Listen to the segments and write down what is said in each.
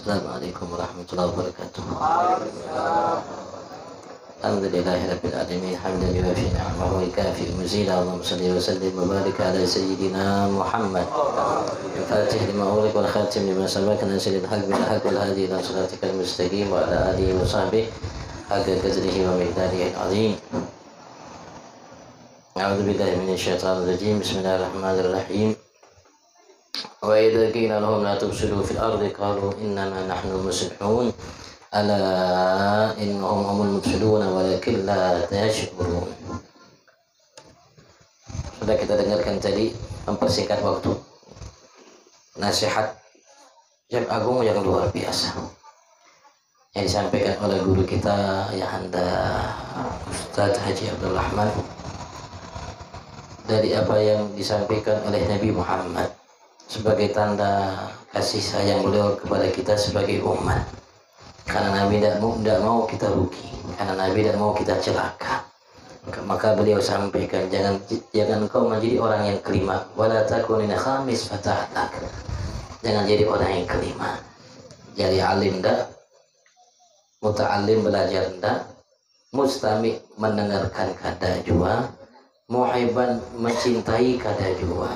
Assalamualaikum warahmatullahi wabarakatuh. Alhamdulillahirabbil alamin hamdan yuwafi ni'amahu wa yukafi mazida. Allahumma shalli wa sallim wa barik ala sayyidina Muhammad al-fatih lima ughliq wal khatim lima sabaq nasiril haqq bil haqq wal hadi ila siratikal mustaqim wa ala alihi wa sahbihi haqqa qadrihi wa miqdarihi al-azim. A'udzu billahi minasy syaithanir rajim. Bismillahirrahmanirrahim. Wa idza qila lahum la tufsidu fil ardi qalu innama nahnu muslihun ala innahum humul mufsiduna walakin la tash'urun. Sudah kita dengarkan tadi, mempersingkat waktu, nasihat yang agung yang luar biasa yang disampaikan oleh guru kita Ayahanda Ustaz Haji Abdul Rahman dari apa yang disampaikan oleh Nabi Muhammad sebagai tanda kasih sayang beliau kepada kita sebagai umat. Karena Nabi tidak mau kita rugi, karena Nabi tidak mau kita celaka, maka beliau sampaikan jangan kau menjadi orang yang kelima, wala takunina khamis fatahlak. Jangan jadi orang yang kelima. Jadi alim dah, muta'alim belajar dah, mustami mendengarkan kada jua, muhibban mencintai kada jua,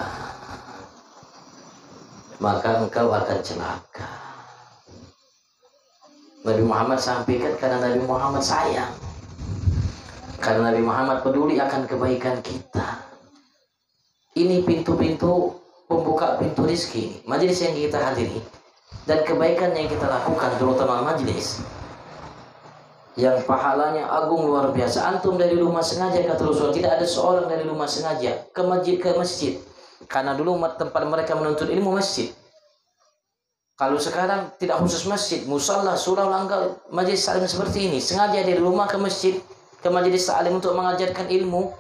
maka engkau akan celaka. Nabi Muhammad sampaikan karena Nabi Muhammad sayang, karena Nabi Muhammad peduli akan kebaikan kita. Ini pintu-pintu pembuka pintu rizki, majelis yang kita hadiri dan kebaikan yang kita lakukan, terutama majelis yang pahalanya agung luar biasa. Antum dari rumah sengaja kata Rasul, tidak ada seorang dari rumah sengaja ke masjid, karena dulu tempat mereka menuntut ilmu masjid. Kalau sekarang tidak khusus masjid, musalla, surau, langgar, majelis salim seperti ini, sengaja dari rumah ke masjid, ke majelis salim untuk mengajarkan ilmu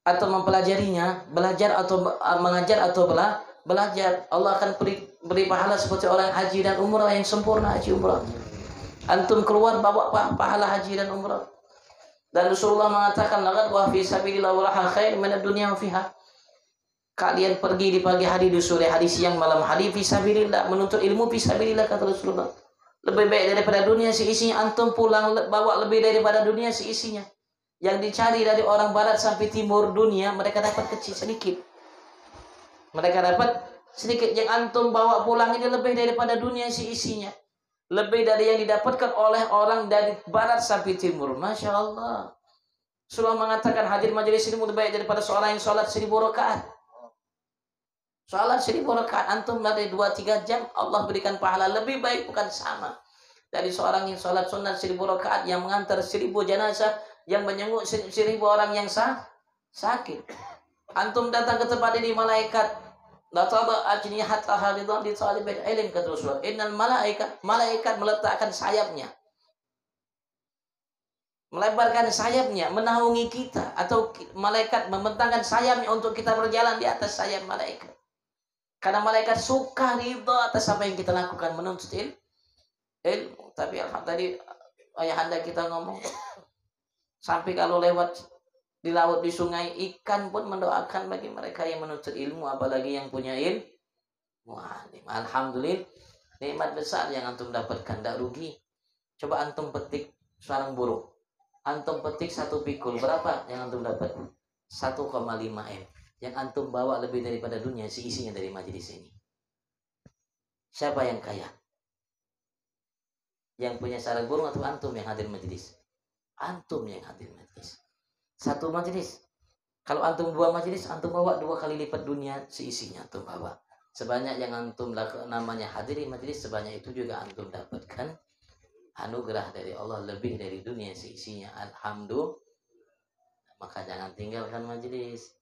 atau mempelajarinya, belajar atau mengajar atau belajar. Allah akan beri pahala seperti orang haji dan umrah yang sempurna haji umrah. Antum keluar bawa pahala haji dan umrah. Dan Rasulullah mengatakan laqad wa fi sabilillah wa khair min ad-dunya wa fiha. Kalian pergi di pagi hari, di sore hari, siang, malam hari, fisabilillah, menuntut ilmu fisabilillah kata Rasulullah. Lebih baik daripada dunia seisinya. Antum pulang bawa lebih daripada dunia seisinya. Yang dicari dari orang barat sampai timur dunia, mereka dapat kecil sedikit. Mereka dapat sedikit. Yang antum bawa pulang ini lebih daripada dunia seisinya. Lebih dari yang didapatkan oleh orang dari barat sampai timur. Masya Allah. Rasulullah mengatakan hadir majelis ini lebih baik daripada seorang yang sholat 1000 rakaat. Sholat 1000 rakaat antum dari 2-3 jam, Allah berikan pahala lebih baik, bukan sama dari seorang yang sholat sunat 1000 rakaat, yang mengantar 1000 jenazah, yang menyenguk 1000 orang yang sakit. Antum datang ke tempat ini, malaikat lataba ajnihataha li talibil ilm kata Rasulullah. Innal malaikat meletakkan sayapnya, melebarkan sayapnya menaungi kita, atau malaikat membentangkan sayapnya untuk kita berjalan di atas sayap malaikat. Karena malaikat suka ridha atas apa yang kita lakukan, menuntut ilmu. Tapi tadi ayahanda kita ngomong, sampai kalau lewat di laut, di sungai, ikan pun mendoakan bagi mereka yang menuntut ilmu, apalagi yang punya ilmu. Wah, alhamdulillah, nikmat besar yang antum dapatkan, tidak rugi. Coba antum petik sarang burung, antum petik 1 pikul, berapa yang antum dapat? 1,5 M. Yang antum bawa lebih daripada dunia seisinya dari majelis ini. Siapa yang kaya? Yang punya sarang burung atau antum yang hadir majelis? Antum yang hadir majelis. 1 majelis. Kalau antum 2 majelis, antum bawa 2 kali lipat dunia seisinya antum bawa. Sebanyak yang antum namanya hadiri majelis, sebanyak itu juga antum dapatkan anugerah dari Allah lebih dari dunia seisinya. Alhamdulillah. Maka jangan tinggalkan majelis.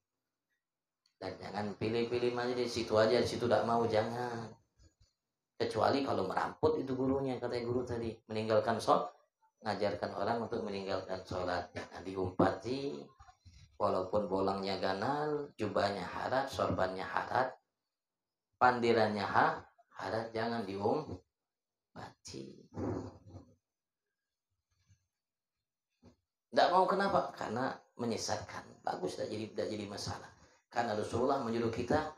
Dan jangan pilih-pilih majelis, situ aja, situ tidak mau, jangan. Kecuali kalau meramput itu gurunya, kata guru tadi, meninggalkan sholat, ngajarkan orang untuk meninggalkan sholat. Jangan diumpati, walaupun bolangnya ganal, jubahnya harat, sorbannya harat, pandirannya harat, jangan diumpati. Tidak mau, kenapa? Karena menyesatkan. Bagus, tidak jadi masalah. Karena Rasulullah menyuruh kita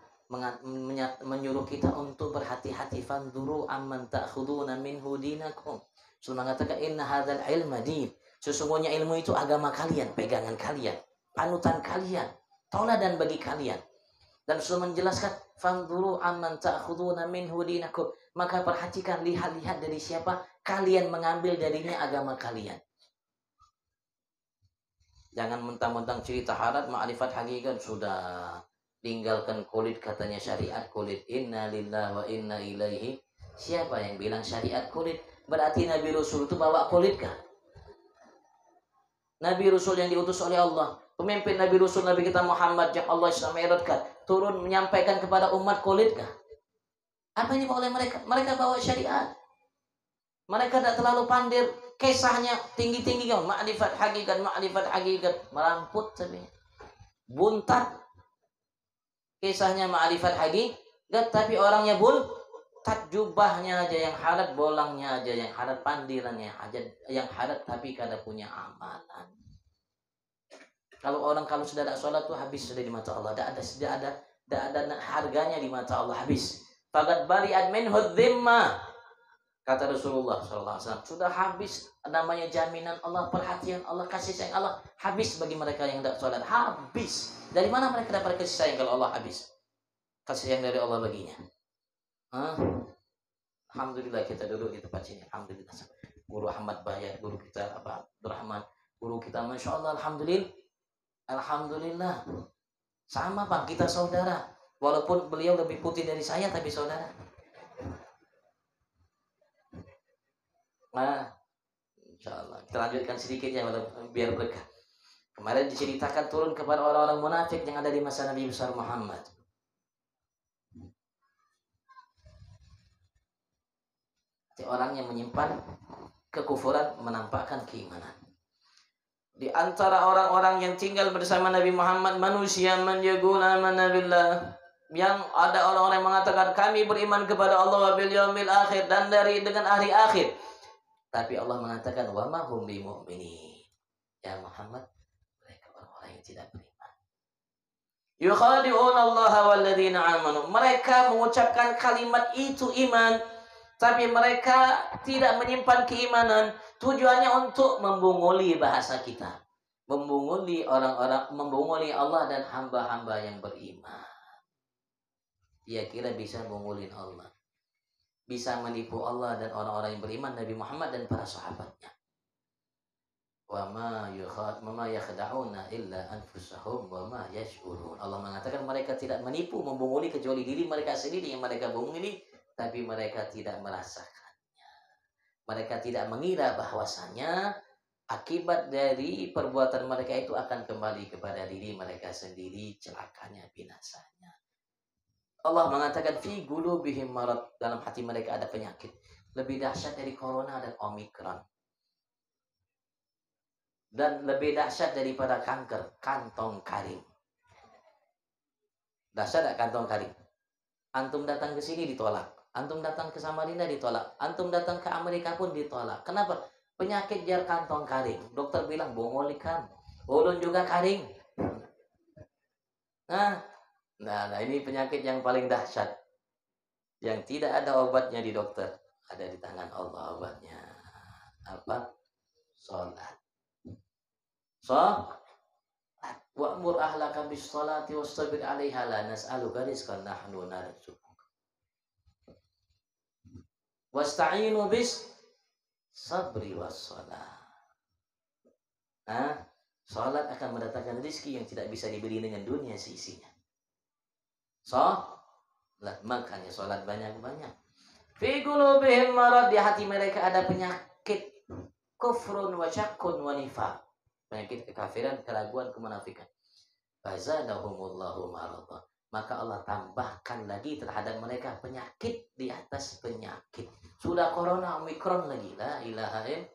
menyuruh kita untuk berhati-hati. Fanduru amman ta'khuduna minhu dinakum. Rasul mengatakan inna hadzal ilma din. Sesungguhnya ilmu itu agama kalian, pegangan kalian, panutan kalian, tauladan bagi kalian. Dan Rasul menjelaskan fanduru amman ta'khuduna minhu dinakum. Maka perhatikan, lihat-lihat dari siapa kalian mengambil darinya agama kalian. Jangan mentang-mentang cerita harat, ma'rifat hakikat sudah tinggalkan kulit, katanya syariat kulit. Inna lillahi wa inna ilaihi. Siapa yang bilang syariat kulit? Berarti Nabi Rasul itu bawa kulit kah? Nabi Rasul yang diutus oleh Allah, pemimpin Nabi Rasul Nabi kita Muhammad yang Allah SWT turun menyampaikan kepada umat kulit kah? Apa yang dibawa oleh mereka? Mereka bawa syariat. Mereka tidak terlalu pandir, kisahnya tinggi-tinggi kan, ma'rifat hakikat, meramput tapi buntat. Kisahnya ma'rifat hakikat, tapi orangnya buntat, jubahnya aja yang harat, bolangnya aja yang harat, pandirannya aja yang harat, tapi kada punya amalan. Kalau sudah ada sholat tuh habis sudah di mata Allah, tidak ada harganya di mata Allah, habis. Faqad bari'at minhu dhimmah. Kata Rasulullah SAW, sudah habis namanya jaminan Allah, perhatian Allah, kasih sayang Allah, habis bagi mereka yang tidak sholat, habis. Dari mana mereka dapat kasih sayang kalau Allah habis? Kasih sayang dari Allah baginya. Alhamdulillah kita duduk di tempat sini. Alhamdulillah. Guru Ahmad Bayat, guru kita Abdurrahman, guru kita Masya Allah, Alhamdulillah. Sama Pak, kita saudara. Walaupun beliau lebih putih dari saya, tapi saudara. Nah, insyaallah kita lanjutkan sedikit ya, biar berkah. Kemarin diceritakan turun kepada orang-orang munafik yang ada di masa Nabi besar Muhammad. Orang yang menyimpan kekufuran menampakkan keimanan. Di antara orang-orang yang tinggal bersama Nabi Muhammad, manusia man yaqul amanna billah, yang ada orang-orang yang mengatakan kami beriman kepada Allah wa bil yaumil akhir, dan dengan hari akhir. Tapi Allah mengatakan wa ma hum bimu'minin. Ya Muhammad, mereka orang-orang yang tidak beriman. Yukhadi'un Allah walladzina amanu. Mereka mengucapkan kalimat itu iman, tapi mereka tidak menyimpan keimanan. Tujuannya untuk membunguli bahasa kita. Membunguli orang-orang, membunguli Allah dan hamba-hamba yang beriman. Dia kira bisa mengulin Allah, bisa menipu Allah dan orang-orang yang beriman, Nabi Muhammad dan para sahabatnya. Wa ma yakhda'una illa anfusahum wa ma yash'urun. Allah mengatakan mereka tidak menipu, membunguli kecuali diri mereka sendiri yang mereka bunguli, tapi mereka tidak merasakannya. Mereka tidak mengira bahwasanya akibat dari perbuatan mereka itu akan kembali kepada diri mereka sendiri, celakanya, binasanya. Allah mengatakan fi qulubihim marad, dalam hati mereka ada penyakit lebih dahsyat dari corona dan omikron, dan lebih dahsyat daripada kanker, kantong kering. Dahsyat tak kantong kering? Antum datang ke sini ditolak, antum datang ke Samarinda ditolak, antum datang ke Amerika pun ditolak. Kenapa? Penyakit jar kantong kering. Dokter bilang bongolikan, ulun juga kering. Nah, ini penyakit yang paling dahsyat, yang tidak ada obatnya di dokter, ada di tangan Allah obatnya. Apa? Salat. Wa'mur ahlaka bis salati wastabir 'alaiha la nas'aluka rizqan nahnu narzuquka. Wasta'inu bis sabri was shalah. Salat akan mendatangkan rezeki yang tidak bisa dibeli dengan dunia seisinya. Makanya salat banyak-banyak. Fi qulubihim marad, di hati mereka ada penyakit kufrun wa syakkun wa nifaq, penyakit kekafiran, keraguan, kemunafikan. Fazadahumullahu marada, maka Allah tambahkan lagi terhadap mereka penyakit di atas penyakit. Sudah corona, omikron lagi, la ilaha illallah.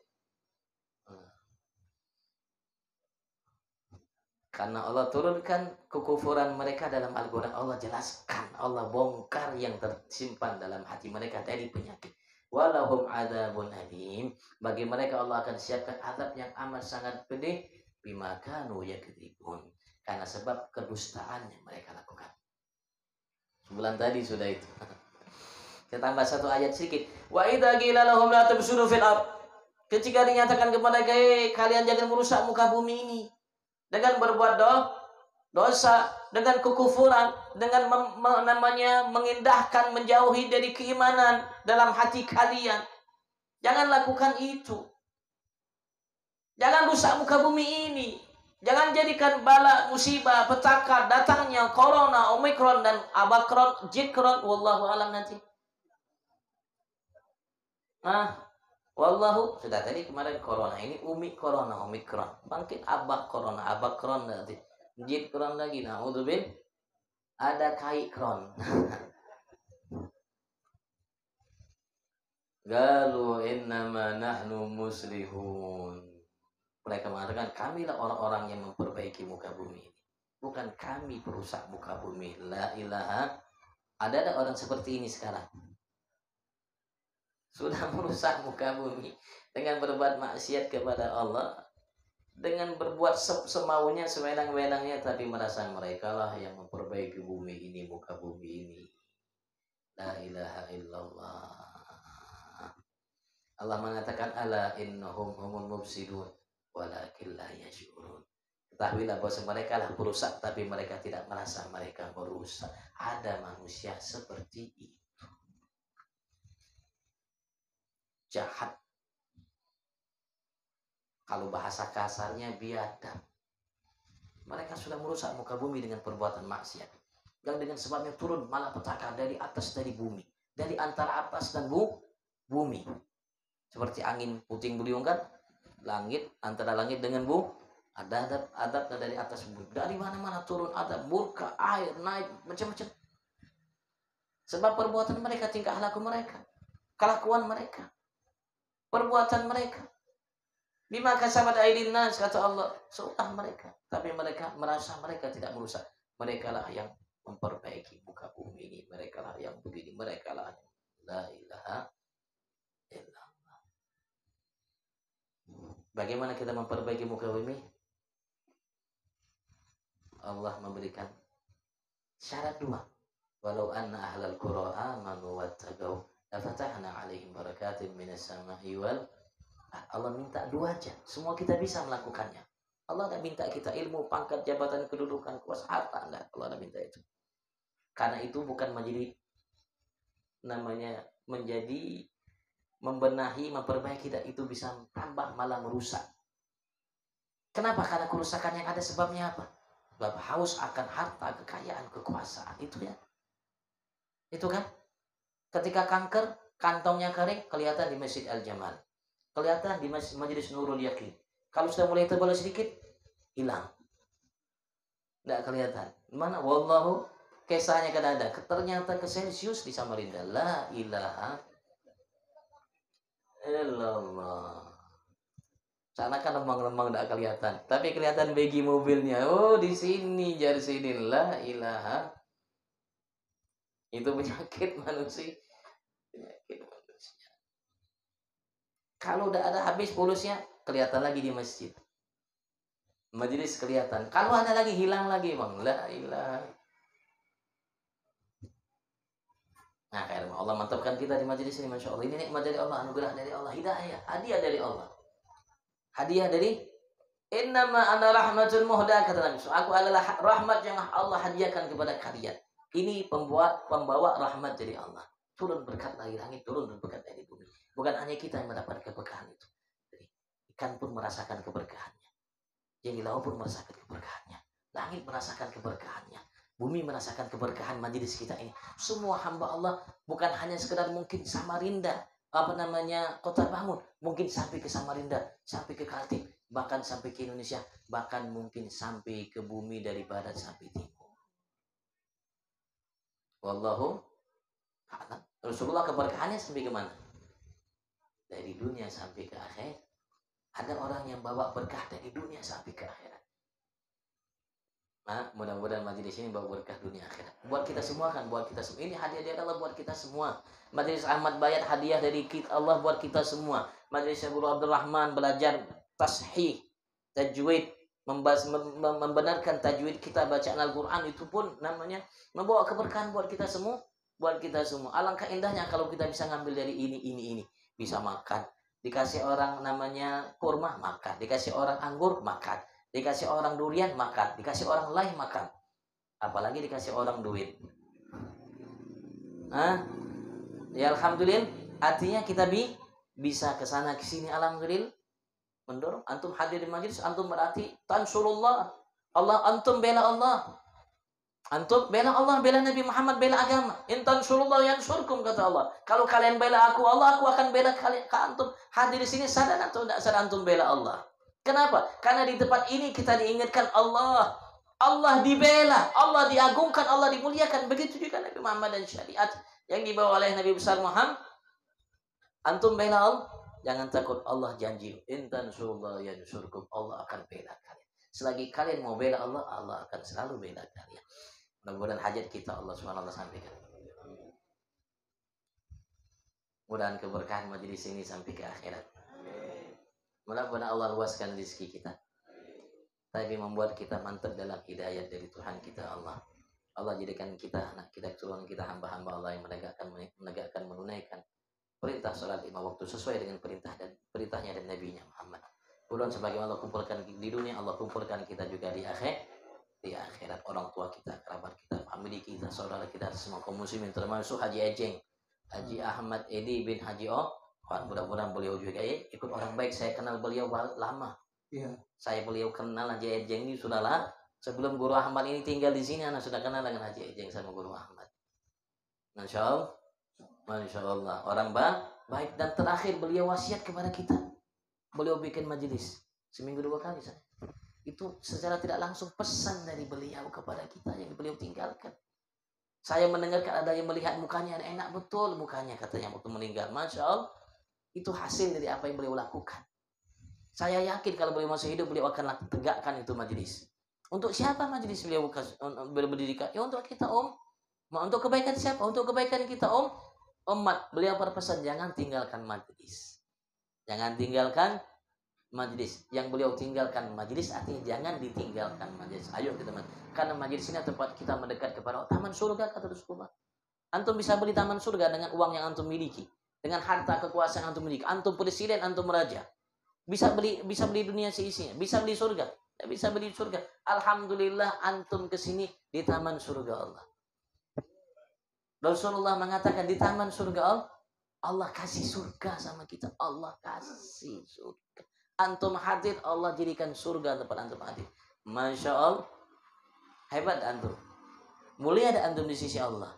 Karena Allah turunkan kekufuran mereka dalam Al-Quran. Allah jelaskan, Allah bongkar yang tersimpan dalam hati mereka dari penyakit. Walahum adzabun alim, bagi mereka Allah akan siapkan azab yang amat sangat pedih. Bima kanu yakdzibun, karena sebab kedustaan yang mereka lakukan. Sebulan tadi sudah itu. Kita tambah satu ayat sedikit. Wa idza qila lahum la tubsiru fil ard. Ketika dinyatakan kepada kalian jangan merusak muka bumi ini dengan berbuat dosa, dengan kekufuran, dengan mengindahkan, menjauhi dari keimanan dalam hati kalian. Jangan lakukan itu. Jangan rusak muka bumi ini. Jangan jadikan bala, musibah, petaka, datangnya corona, omikron dan abakron, jikron, wallahu alam nanti. Wallahu sudah tadi kemarin corona, ini corona, omikron, mungkin abakron nanti, jikron lagi, naudzubil, ada kaikron. Galu innama nahnu muslihun. Mereka mengatakan kamilah orang-orang yang memperbaiki muka bumi ini. Bukan kami perusak muka bumi. La ilaha. Ada orang seperti ini sekarang. Sudah merusak muka bumi. Dengan berbuat maksiat kepada Allah. Dengan berbuat semaunya, sewenang-wenangnya. Tapi merasa mereka lah yang memperbaiki bumi ini, muka bumi ini. La ilaha illallah. Allah mengatakan ala innahum humul mufsidun. Walakin la yash'urun. Ketahuilah bahwa mereka lah perusak, tapi mereka tidak merasa mereka merusak. Ada manusia seperti itu. Jahat. Kalau bahasa kasarnya biadab. Mereka sudah merusak muka bumi dengan perbuatan maksiat. Yang dengan sebabnya turun malapetaka dari atas, dari bumi. Dari antara atas dan bumi. Seperti angin puting beliung kan? Langit, antara langit dengan ada adab dari atas bumi. Dari mana-mana turun adab, murka, air, naik, macam-macam. Sebab perbuatan mereka, tingkah laku mereka, kelakuan mereka, perbuatan mereka. Bima kasabat aydin nas, kata Allah, sudah mereka. Tapi mereka merasa mereka tidak merusak. Mereka lah yang memperbaiki muka bumi ini. Mereka lah yang begini. Mereka lah yang la ilaha illallah. Bagaimana kita memperbaiki muka bumi? Allah memberikan syarat 2. Walau anna ahlal qura amanu wattaqau lafatahna 'alaihim barakatin minas sama'i wal. Allah minta 2 aja. Semua kita bisa melakukannya. Allah tidak minta kita ilmu, pangkat, jabatan, kedudukan, kuasa, harta. Enggak. Allah tidak minta itu. Karena itu bukan menjadi membenahi, memperbaiki, dan itu bisa tambah malah merusak. Kenapa? Karena kerusakan yang ada sebabnya apa? Sebab haus akan harta, kekayaan, kekuasaan. Itu ya. Itu kan? Ketika kanker, kantongnya kering, kelihatan di Masjid Al-Jamal. Kelihatan di Majelis Nurul Yaqin. Kalau sudah mulai tebal sedikit, hilang. Tidak kelihatan. Mana? Wallahu, kisahnya kan ada. Ternyata ke Celsius di Samarinda. La ilaha illallah. Sana kan lemang-lemang tidak kelihatan, tapi kelihatan begi mobilnya. Oh, di sini, jari sini. La ilaha. Itu penyakit manusia. Penyakit manusia. Kalau udah ada habis polusnya, kelihatan lagi di masjid. Majelis kelihatan. Kalau ada lagi, hilang lagi, bang. La ilaha. Nah, karena Allah mantapkan kita di majelis ini, masya Allah. Ini nikmat dari Allah, anugerah dari Allah, hidayah, hadiah dari Allah. Hadiah dari innama ana rahmatul muhda, kata Nabi. Aku adalah rahmat yang Allah hadiahkan kepada kalian. Ini pembawa rahmat dari Allah. Turun berkat dari langit, turun berkat dari bumi. Bukan hanya kita yang mendapat keberkahan itu. Jadi, ikan pun merasakan keberkahannya. Jadi laut pun merasakan keberkahannya. Langit merasakan keberkahannya. Bumi merasakan keberkahan majelis kita ini. Semua hamba Allah bukan hanya sekedar mungkin Samarinda, Kota Bangun, mungkin sampai ke Samarinda, sampai ke Kaltim, bahkan sampai ke Indonesia, bahkan mungkin sampai ke bumi dari barat sampai timur. Wallahu a'lam. Rasulullah keberkahannya sampai ke mana? Dari dunia sampai ke akhirat. Ada orang yang bawa berkah dari dunia sampai ke akhirat. Nah, mudah-mudahan majelis ini bawa berkah dunia akhirat. Buat kita semua kan, buat kita semua. Ini hadiah dari Allah buat kita semua. Majelis Ahmad Bayat hadiah dari Allah buat kita semua. Majelis Abu Abdurrahman belajar tashih, tajwid, membenarkan tajwid kita, bacaan Al-Quran itu pun namanya membawa keberkahan buat kita semua. Alangkah indahnya kalau kita bisa ngambil dari ini. Bisa makan. Dikasih orang namanya kurma, makan. Dikasih orang anggur, makan. Dikasih orang durian, makan. Dikasih orang lain, makan. Apalagi dikasih orang duit. Ya alhamdulillah. Artinya kita bisa ke sana ke sini, alhamdulillah. Mendorong antum hadir di majlis, antum berarti tansurullah. Antum bela Allah. Antum bela Allah, bela Nabi Muhammad, bela agama. In tansurullah yansurkum, kata Allah. Kalau kalian bela aku, aku akan bela kalian. Antum hadir di sini, sadar atau tidak sadar antum bela Allah. Kenapa? Karena di tempat ini kita diingatkan Allah. Allah dibela, Allah diagungkan, Allah dimuliakan. Begitu juga Nabi Muhammad dan syariat yang dibawa oleh Nabi besar Muhammad. Antum bela Allah, jangan takut, Allah janji. In tansurullah yansurkum, Allah akan bela kalian. Selagi kalian mau bela Allah, Allah akan selalu bela kalian. Mudah-mudahan hajat kita Allah SWT sampaikan. Mudah-mudahan keberkahan majelis ini sampai ke akhirat. Mudah-mudahan Allah luaskan rezeki kita. Tapi membuat kita mantap dalam hidayat dari Tuhan kita Allah. Allah jadikan kita, anak kita, keturunan kita, hamba-hamba Allah yang menegakkan, menunaikan perintah salat 5 waktu sesuai dengan perintahnya dan Nabi-Nya Muhammad. Mudah-mudahan sebagaimana Allah kumpulkan di dunia, Allah kumpulkan kita juga di akhirat. Orang tua kita, kerabat kita, famili kita, saudara kita, semua kaum muslimin, termasuk Haji Ejeng, Haji Ahmad Edi bin Haji mudah-mudahan beliau juga ikut orang baik. Saya kenal beliau lama. Iya. Saya beliau kenal Haji Ejeng ini sudahlah sebelum Guru Ahmad ini tinggal di sini, anak sudah kenal dengan Haji Ejeng sama Guru Ahmad. Masya Allah, orang baik. Dan terakhir beliau wasiat kepada kita. Beliau bikin majelis seminggu 2 kali saya. Itu secara tidak langsung pesan dari beliau kepada kita yang beliau tinggalkan. Saya mendengarkan ada yang melihat mukanya enak betul mukanya katanya waktu meninggal. Masya Allah, itu hasil dari apa yang beliau lakukan. Saya yakin kalau beliau masih hidup, beliau akan tegakkan itu majelis. Untuk siapa majelis beliau berdirikan? Ya untuk kita untuk kebaikan siapa? Untuk kebaikan kita umat. Beliau berpesan jangan tinggalkan majelis. Jangan tinggalkan majelis. Yang beliau tinggalkan majelis artinya jangan ditinggalkan majelis. Ayo kita karena majelis ini tempat kita mendekat kepada taman surga, kata Rasulullah. Antum bisa beli taman surga dengan uang yang antum miliki, dengan harta kekuasaan yang antum miliki. Antum presiden, antum raja. Bisa beli dunia seisinya, bisa beli surga. Bisa beli surga. Alhamdulillah antum kesini di taman surga Allah. Rasulullah mengatakan di taman surga Allah kasih surga sama kita. Allah kasih surga. Antum hadir, Allah jadikan surga tempat antum hadir. Masya Allah. Hebat antum. Mulia ada antum di sisi Allah.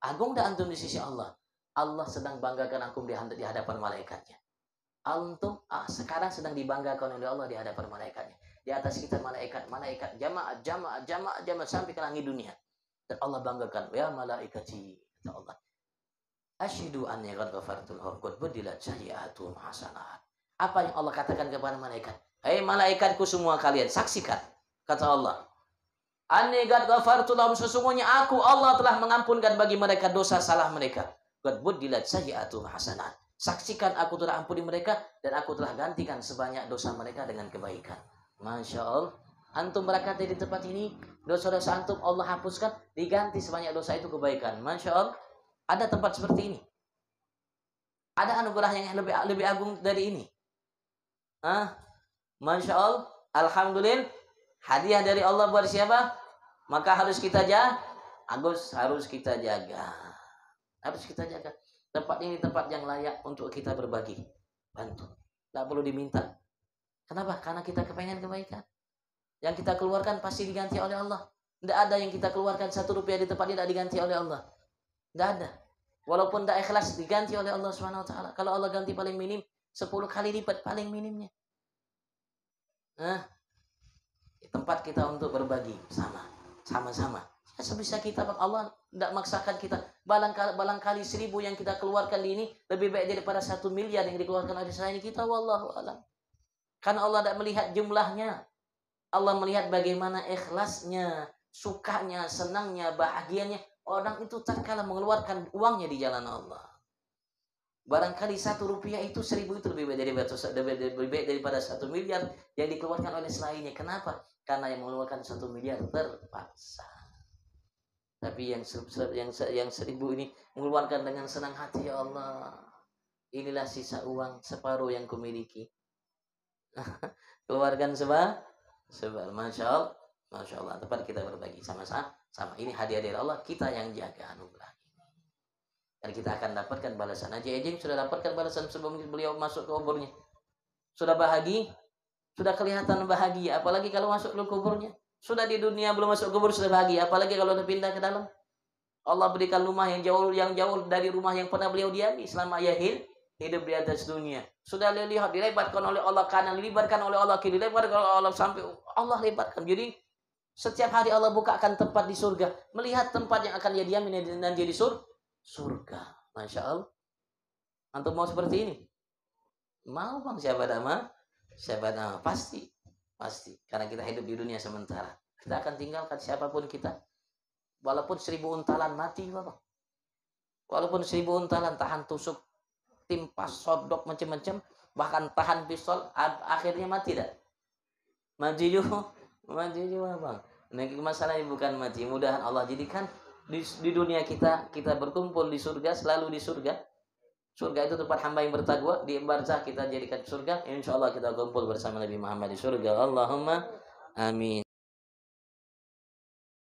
Agung ada antum di sisi Allah. Allah sedang banggakan antum di hadapan malaikatnya. Antum sekarang sedang dibanggakan oleh Allah di hadapan malaikatnya. Di atas kita malaikat jamaah sampai ke langit dunia. Dan Allah banggakan, ya malaikati, kata Allah. Asyhadu anni qad ghafartu lahum qad budilat sayyi'atuhum hasanat. Apa yang Allah katakan kepada malaikat? Hei malaikatku semua kalian, saksikan. Kata Allah. Anni qad ghafartu lahum, sesungguhnya aku Allah telah mengampunkan bagi mereka dosa salah mereka. Qad budilat sayyi'atuhum hasanat. Saksikan aku telah ampuni mereka dan aku telah gantikan sebanyak dosa mereka dengan kebaikan. Masya Allah. Antum berangkat dari tempat ini, dosa-dosa antum Allah hapuskan, diganti sebanyak dosa itu kebaikan. Masya Allah. Ada tempat seperti ini. Ada anugerah yang lebih agung dari ini. Masya Allah. Alhamdulillah. Hadiah dari Allah buat siapa? Maka harus kita jaga. Harus kita jaga. Harus kita jaga. Tempat ini tempat yang layak untuk kita berbagi. Bantu. Tak perlu diminta. Kenapa? Karena kita kepengen kebaikan. Yang kita keluarkan pasti diganti oleh Allah. Tidak ada yang kita keluarkan 1 rupiah di tempat ini tidak diganti oleh Allah. Tidak ada. Walaupun tidak ikhlas diganti oleh Allah SWT. Kalau Allah ganti paling minim 10 kali lipat paling minimnya. Tempat kita untuk berbagi sama-sama. Ya, sebisa kita, Allah tidak maksakan kita. Barangkali 1000 yang kita keluarkan di ini lebih baik daripada 1 miliar yang dikeluarkan oleh selain kita. Wallahu a'lam. Karena Allah tidak melihat jumlahnya. Allah melihat bagaimana ikhlasnya, sukanya, senangnya, bahagianya. Orang itu tak kalah mengeluarkan uangnya di jalan Allah. Barangkali 1 rupiah itu 1000 itu lebih baik daripada 1 miliar yang dikeluarkan oleh selainnya. Kenapa? karena yang mengeluarkan 1 miliar terpaksa. Tapi yang 1000 ini mengeluarkan dengan senang hati, ya Allah. Inilah sisa uang separuh yang kumiliki. Keluarkan sebar. Masya Allah. Masya Allah. Tepat kita berbagi sama-sama. Ini hadiah dari Allah. Kita yang jaga anugerah ini. Dan kita akan dapatkan balasan. Haji Ejing sudah dapatkan balasan sebelum beliau masuk ke kuburnya. Sudah bahagia. Sudah kelihatan bahagia. Apalagi kalau masuk ke kuburnya. Sudah di dunia belum masuk kubur sudah bahagia. Apalagi kalau sudah pindah ke dalam. Allah berikan rumah yang jauh dari rumah yang pernah beliau diami selama ia hidup di atas dunia. Sudah lihat dilebarkan oleh Allah kanan, dilebarkan oleh Allah kiri, dilebarkan oleh Allah sampai Allah lebarkan. Jadi setiap hari Allah bukakan tempat di surga, melihat tempat yang akan ia diami dan jadi surga. Masya Allah. Antum mau seperti ini? Mau bang? Siapa nama? Pasti. Karena kita hidup di dunia sementara. Kita akan tinggalkan siapapun kita. Walaupun 1000 untalan mati, Bapak. Walaupun 1000 untalan tahan tusuk, timpas, sodok, macam-macam, bahkan tahan pistol, akhirnya mati dah. Mati juga, Bang. Nah, masalahnya bukan mati. Mudahan Allah jadikan di dunia kita berkumpul di surga, selalu di surga. Surga itu tempat hamba yang bertakwa. Di barzah kita jadikan surga. Insya Allah kita kumpul bersama Nabi Muhammad di surga. Allahumma amin.